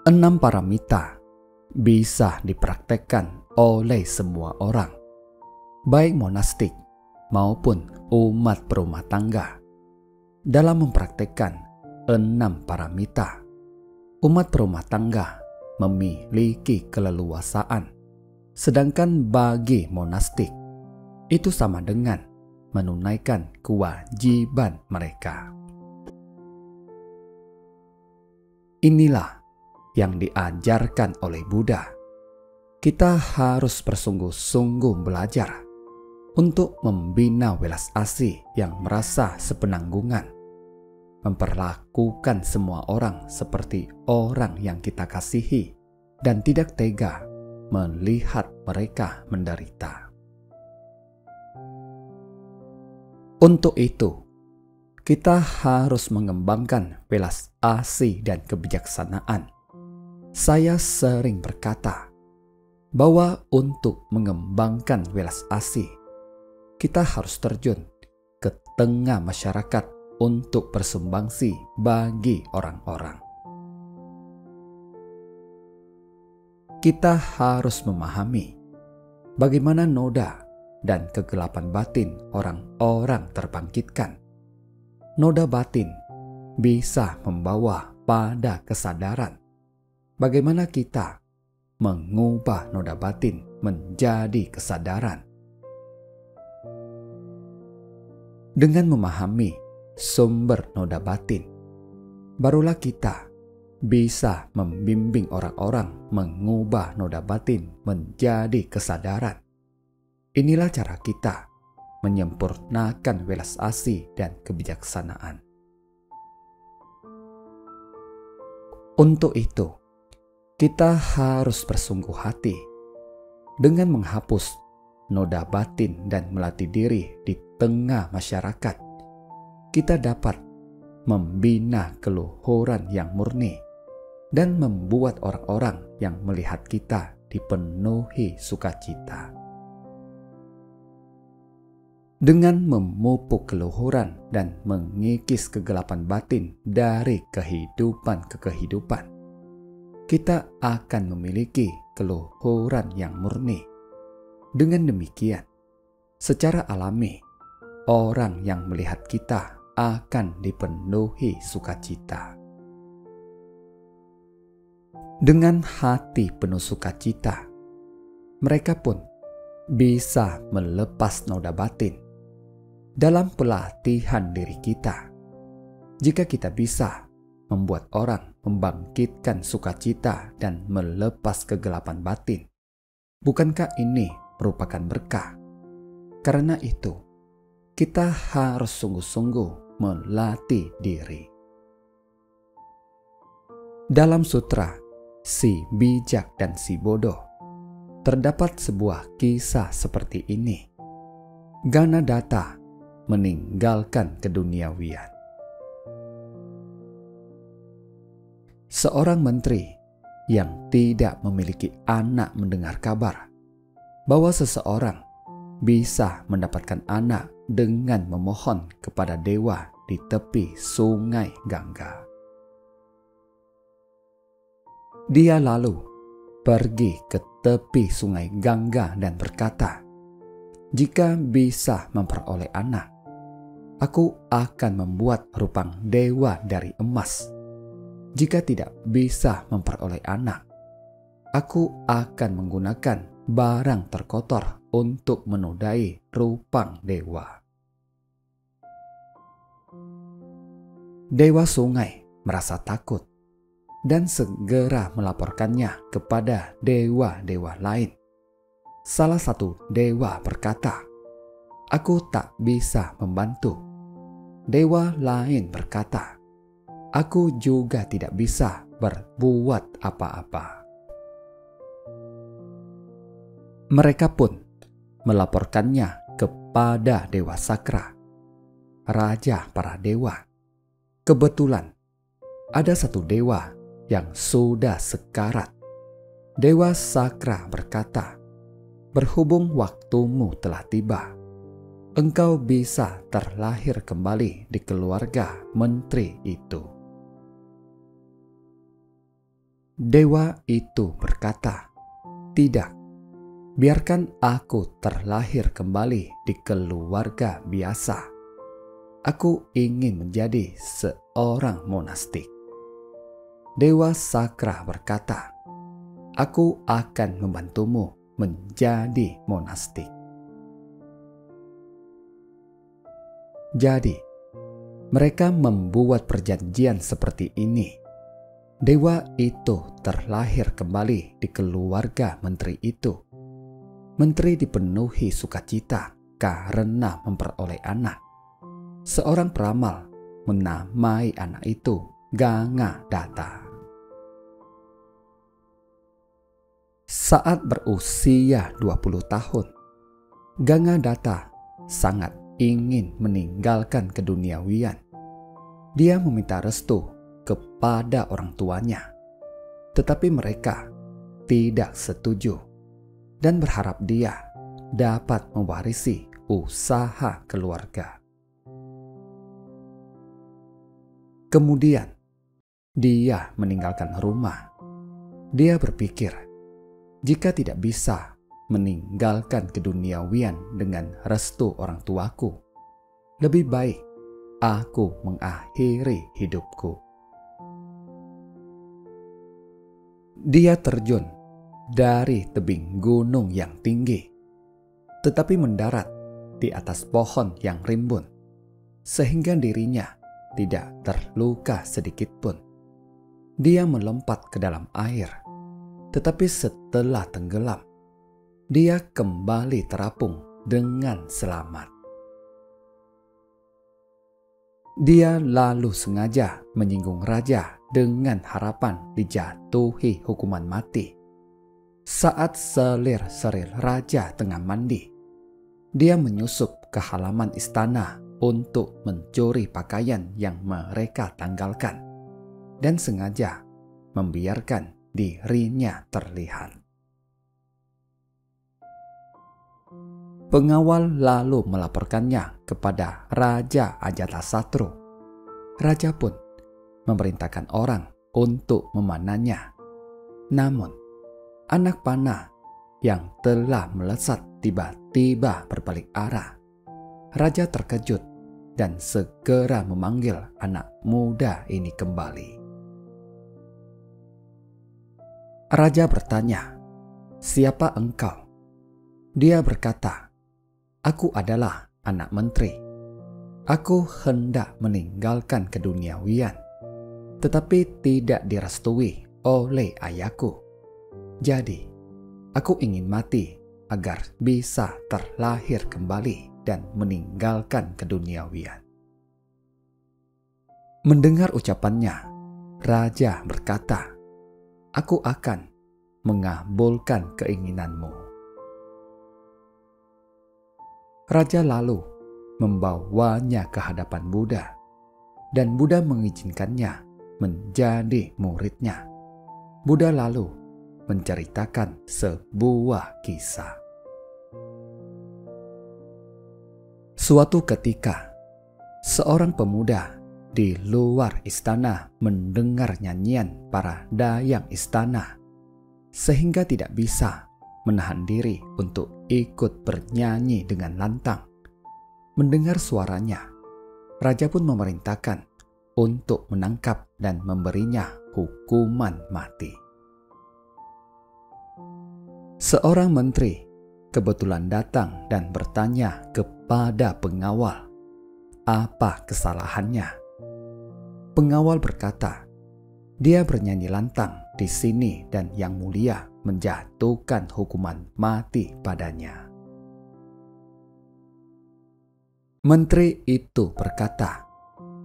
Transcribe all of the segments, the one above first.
6 paramita bisa dipraktekkan oleh semua orang, baik monastik maupun umat berumah tangga. Dalam mempraktekkan 6 paramita, umat berumah tangga memiliki keleluasaan, sedangkan bagi monastik itu sama dengan menunaikan kewajiban mereka. Inilah yang diajarkan oleh Buddha. Kita harus bersungguh-sungguh belajar untuk membina welas asih yang merasa sepenanggungan, memperlakukan semua orang seperti orang yang kita kasihi, dan tidak tega melihat mereka menderita. Untuk itu, kita harus mengembangkan welas asih dan kebijaksanaan. Saya sering berkata bahwa untuk mengembangkan welas asih, kita harus terjun ke tengah masyarakat untuk bersumbangsi bagi orang-orang. Kita harus memahami bagaimana noda dan kegelapan batin orang-orang terbangkitkan. Noda batin bisa membawa pada kesadaran. Bagaimana kita mengubah noda batin menjadi kesadaran? Dengan memahami sumber noda batin, barulah kita bisa membimbing orang-orang mengubah noda batin menjadi kesadaran. Inilah cara kita menyempurnakan welas asih dan kebijaksanaan. Untuk itu, kita harus bersungguh hati dengan menghapus noda batin dan melatih diri di tengah masyarakat. Kita dapat membina keluhuran yang murni dan membuat orang-orang yang melihat kita dipenuhi sukacita. Dengan memupuk keluhuran dan mengikis kegelapan batin dari kehidupan ke kehidupan, kita akan memiliki keluhuran yang murni. Dengan demikian, secara alami, orang yang melihat kita akan dipenuhi sukacita. Dengan hati penuh sukacita, mereka pun bisa melepas noda batin. Dalam pelatihan diri kita, jika kita bisa membuat orang membangkitkan sukacita dan melepas kegelapan batin, bukankah ini merupakan berkah? Karena itu, kita harus sungguh-sungguh melatih diri. Dalam sutra Si Bijak dan Si Bodoh, terdapat sebuah kisah seperti ini. Ganadatta meninggalkan keduniawian. Seorang menteri yang tidak memiliki anak mendengar kabar bahwa seseorang bisa mendapatkan anak dengan memohon kepada dewa di tepi sungai Gangga. Dia lalu pergi ke tepi sungai Gangga dan berkata, "Jika bisa memperoleh anak, aku akan membuat rupang dewa dari emas. Jika tidak bisa memperoleh anak, aku akan menggunakan barang terkotor untuk menodai rupang dewa." Dewa sungai merasa takut dan segera melaporkannya kepada dewa-dewa lain. Salah satu dewa berkata, "Aku tak bisa membantu." Dewa lain berkata, "Aku juga tidak bisa berbuat apa-apa." Mereka pun melaporkannya kepada Dewa Sakra, raja para dewa. Kebetulan ada satu dewa yang sudah sekarat. Dewa Sakra berkata, "Berhubung waktumu telah tiba, engkau bisa terlahir kembali di keluarga menteri itu." Dewa itu berkata, "Tidak, biarkan aku terlahir kembali di keluarga biasa. Aku ingin menjadi seorang monastik." Dewa Sakra berkata, "Aku akan membantumu menjadi monastik." Jadi, mereka membuat perjanjian seperti ini. Dewa itu terlahir kembali di keluarga menteri itu. Menteri dipenuhi sukacita karena memperoleh anak. Seorang peramal menamai anak itu Gangadhatha. Saat berusia 20 tahun, Gangadhatha sangat ingin meninggalkan keduniawian. Dia meminta restu kepada orang tuanya, tetapi mereka tidak setuju dan berharap dia dapat mewarisi usaha keluarga. Kemudian, dia meninggalkan rumah. Dia berpikir, jika tidak bisa meninggalkan keduniawian dengan restu orang tuaku, lebih baik aku mengakhiri hidupku. Dia terjun dari tebing gunung yang tinggi, tetapi mendarat di atas pohon yang rimbun, sehingga dirinya tidak terluka sedikit pun. Dia melompat ke dalam air, tetapi setelah tenggelam, dia kembali terapung dengan selamat. Dia lalu sengaja menyinggung raja dengan harapan dijatuhi hukuman mati. Saat selir-seril raja tengah mandi, dia menyusup ke halaman istana untuk mencuri pakaian yang mereka tanggalkan dan sengaja membiarkan dirinya terlihat. Pengawal lalu melaporkannya kepada Raja Ajatasatru. Raja pun memerintahkan orang untuk memanahnya. Namun, anak panah yang telah melesat tiba-tiba berbalik arah. Raja terkejut dan segera memanggil anak muda ini kembali. Raja bertanya, "Siapa engkau?" Dia berkata, "Aku adalah anak menteri. Aku hendak meninggalkan keduniawian, tetapi tidak direstui oleh ayahku. Jadi, aku ingin mati agar bisa terlahir kembali dan meninggalkan keduniawian." Mendengar ucapannya, raja berkata, "Aku akan mengabulkan keinginanmu." Raja lalu membawanya ke hadapan Buddha, dan Buddha mengizinkannya menjadi muridnya. Buddha lalu menceritakan sebuah kisah. Suatu ketika, seorang pemuda di luar istana mendengar nyanyian para dayang istana, sehingga tidak bisa menahan diri untuk ikut bernyanyi dengan lantang. Mendengar suaranya, raja pun memerintahkan untuk menangkap dan memberinya hukuman mati. Seorang menteri kebetulan datang dan bertanya kepada pengawal, apa kesalahannya. Pengawal berkata, dia bernyanyi lantang di sini dan Yang Mulia menjatuhkan hukuman mati padanya. Menteri itu berkata,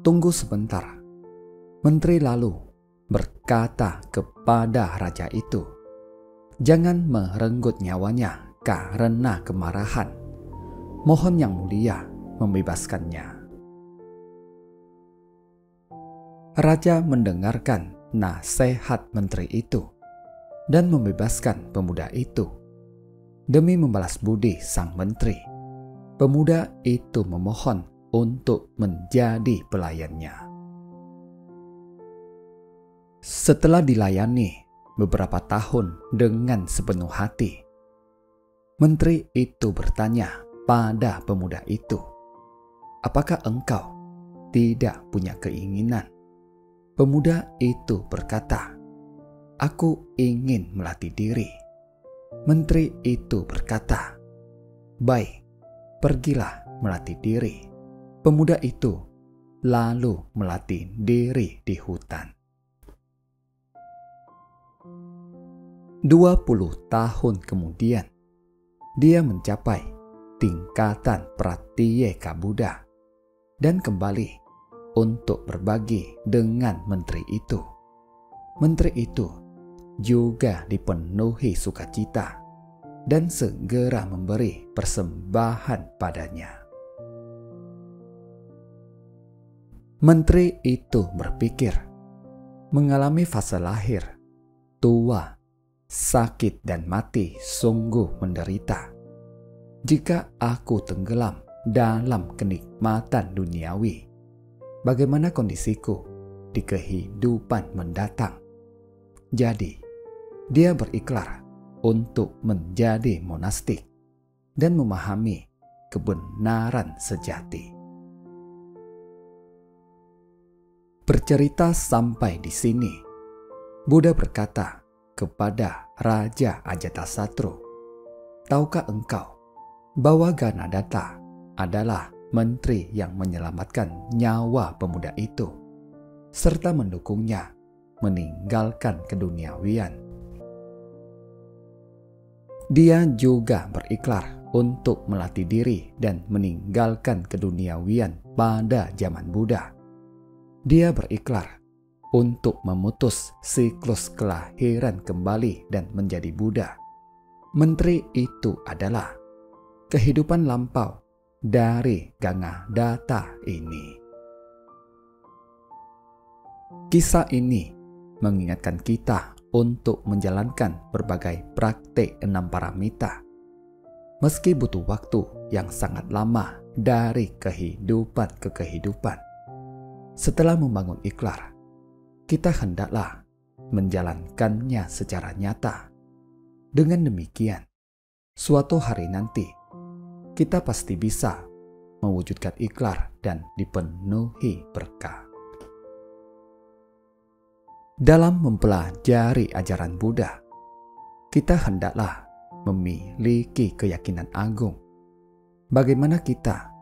"Tunggu sebentar." Menteri lalu berkata kepada raja itu, "Jangan merenggut nyawanya karena kemarahan. Mohon Yang Mulia membebaskannya." Raja mendengarkan nasihat menteri itu dan membebaskan pemuda itu. Demi membalas budi sang menteri, pemuda itu memohon untuk menjadi pelayannya. Setelah dilayani, beberapa tahun dengan sepenuh hati. Menteri itu bertanya pada pemuda itu, "Apakah engkau tidak punya keinginan?" Pemuda itu berkata, "Aku ingin melatih diri." Menteri itu berkata, "Baik, pergilah melatih diri." Pemuda itu lalu melatih diri di hutan. 20 tahun kemudian, dia mencapai tingkatan Pratyeka Buddha dan kembali untuk berbagi dengan menteri itu. Menteri itu juga dipenuhi sukacita dan segera memberi persembahan padanya. Menteri itu berpikir, mengalami fase lahir, tua, sakit dan mati sungguh menderita. Jika aku tenggelam dalam kenikmatan duniawi, bagaimana kondisiku di kehidupan mendatang? Jadi, dia berikrar untuk menjadi monastik dan memahami kebenaran sejati. Bercerita sampai di sini, Buddha berkata kepada Raja Ajatasatru, "Tahukah engkau bahwa Ganadatta adalah menteri yang menyelamatkan nyawa pemuda itu, serta mendukungnya meninggalkan keduniawian?" Dia juga berikrar untuk melatih diri dan meninggalkan keduniawian pada zaman Buddha. Dia berikrar untuk memutus siklus kelahiran kembali dan menjadi Buddha. Menteri itu adalah kehidupan lampau dari Ganadatta ini. Kisah ini mengingatkan kita untuk menjalankan berbagai praktik 6 paramita. Meski butuh waktu yang sangat lama dari kehidupan ke kehidupan, setelah membangun ikrar, kita hendaklah menjalankannya secara nyata. Dengan demikian, suatu hari nanti, kita pasti bisa mewujudkan ikrar dan dipenuhi berkah. Dalam mempelajari ajaran Buddha, kita hendaklah memiliki keyakinan agung bagaimana kita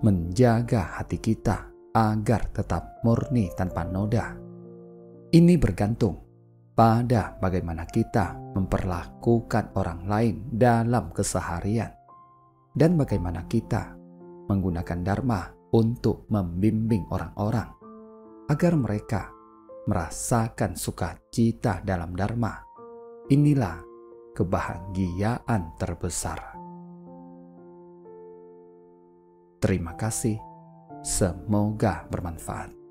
menjaga hati kita agar tetap murni tanpa noda. Ini bergantung pada bagaimana kita memperlakukan orang lain dalam keseharian dan bagaimana kita menggunakan dharma untuk membimbing orang-orang agar mereka merasakan sukacita dalam dharma. Inilah kebahagiaan terbesar. Terima kasih. Semoga bermanfaat.